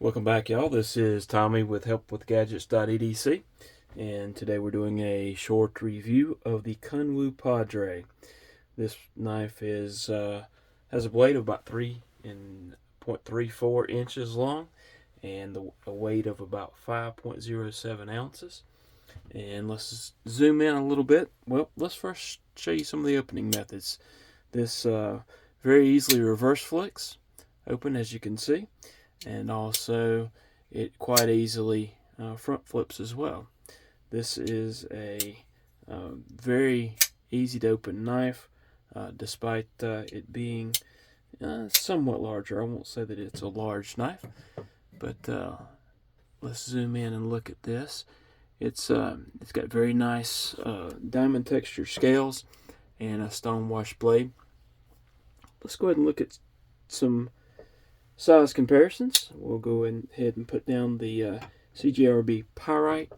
Welcome back, y'all. This is Tommy with helpwithgadgets.edc, and today we're doing a short review of the Kunwu Padre. This knife has a blade of about 3.34 inches long, and a weight of about 5.07 ounces. And let's zoom in a little bit. Well, let's first show you some of the opening methods. This very easily reverse flicks open, as you can see, and also it quite easily front flips as well. This is a very easy to open knife, despite it being somewhat larger. I won't say that it's a large knife, but let's zoom in and look at this. It's got very nice diamond texture scales and a stone wash blade. Let's go ahead and look at some size comparisons. We'll go ahead and put down the CGRB Pyrite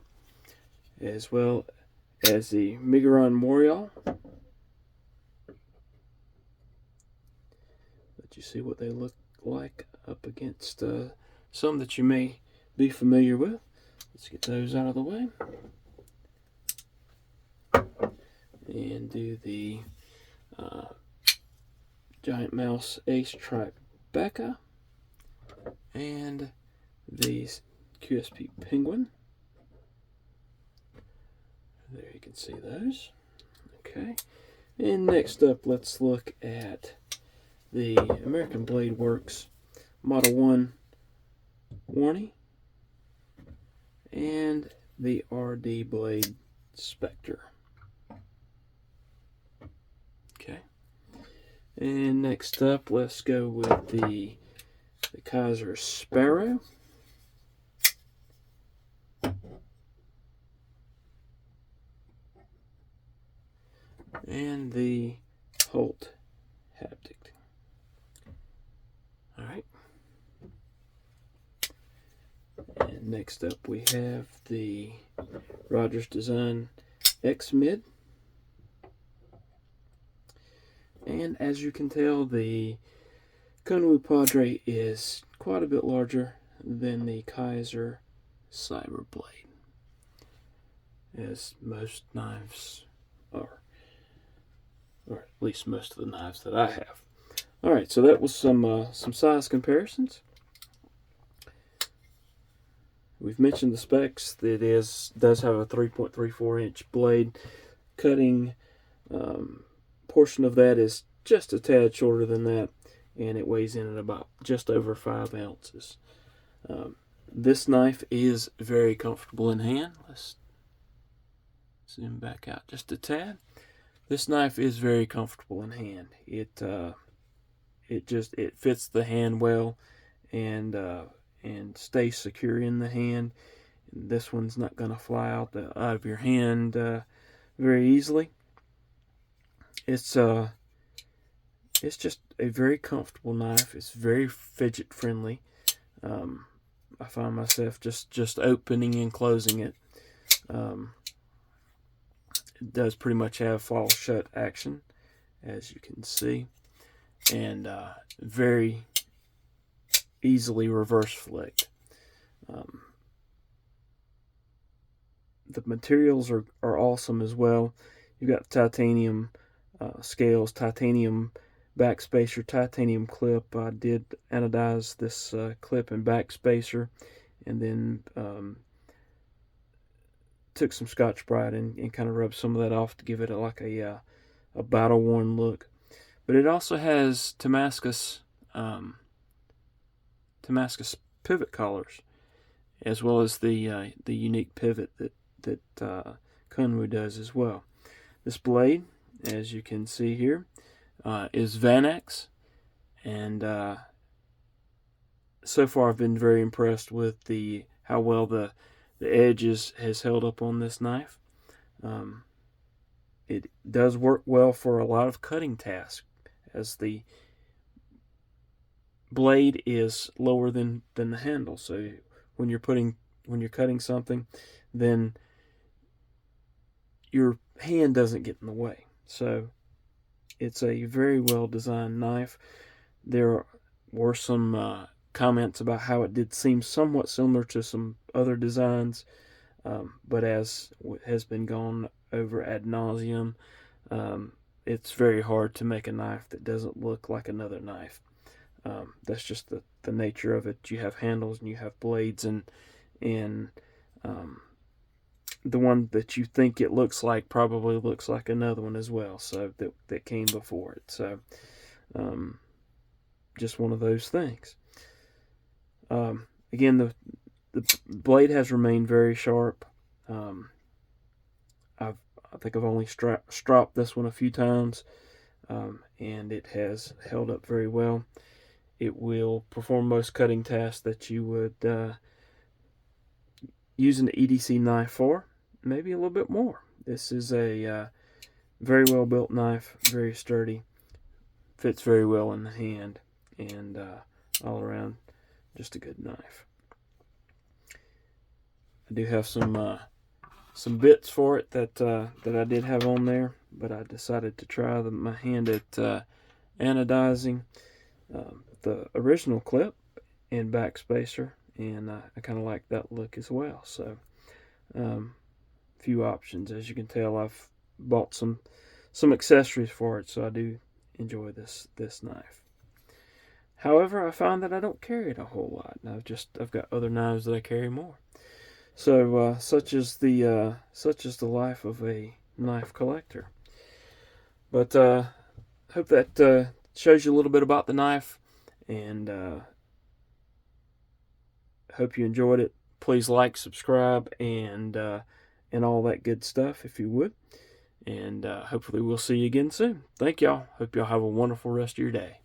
as well as the Miguron Morial. Let you see what they look like up against some that you may be familiar with. Let's get those out of the way and do the Giant Mouse Ace Tribeca and the QSP Penguin. There you can see those. Okay. And next up, let's look at the American Blade Works Model 1 Warney and the RD Blade Spectre. Okay. And next up, let's go with the Kizer Sparrow. And the Holt Haptic. Alright. And next up we have the Rogers Design X-Mid. And as you can tell, the Kunwu Padre is quite a bit larger than the Kizer Cyberblade, as most knives are, or at least most of the knives that I have. All right, so that was some size comparisons. We've mentioned the specs. It does have a 3.34-inch blade. Cutting portion of that is just a tad shorter than that, and it weighs in at about just over 5 ounces. This knife is very comfortable in hand. Let's zoom back out just a tad. This knife is very comfortable in hand. It fits the hand well and stays secure in the hand. This one's not going to fly out of your hand very easily. It's just a very comfortable knife. It's very fidget friendly. I find myself just opening and closing it. It does pretty much have fall shut action, as you can see, and very easily reverse flicked. The materials are awesome as well. You've got titanium scales, titanium backspacer, titanium clip. I did anodize this clip and backspacer, and then took some Scotch-Brite and kind of rubbed some of that off to give it a battle-worn look. But it also has Damascus pivot collars, as well as the unique pivot that Kunwu does as well. This blade, as you can see here, is Vanex, and so far I've been very impressed with how well the edge has held up on this knife. It does work well for a lot of cutting tasks, as the blade is lower than the handle. So when you're cutting something, then your hand doesn't get in the way. So it's a very well designed knife. There were some comments about how it did seem somewhat similar to some other designs, but as has been gone over ad nauseum, it's very hard to make a knife that doesn't look like another knife. That's just the nature of it. You have handles and you have blades, and the one that you think it looks like probably looks like another one as well, so that came before it. So just one of those things. Again, the blade has remained very sharp. I think I've only stropped this one a few times, and it has held up very well. It will perform most cutting tasks that you would use an EDC knife for, maybe a little bit more. This is a very well built knife, very sturdy, fits very well in the hand, and all around just a good knife. I do have some bits for it that I did have on there, but I decided to try my hand at anodizing the original clip and backspacer, and I kind of like that look as well. So few options. As you can tell, I've bought some accessories for it, so I do enjoy this knife. However, I find that I don't carry it a whole lot, and I've got other knives that I carry more. So such is the life of a knife collector. But hope that shows you a little bit about the knife, and hope you enjoyed it. Please like, subscribe, and all that good stuff if you would. And hopefully we'll see you again soon. Thank y'all. Hope y'all have a wonderful rest of your day.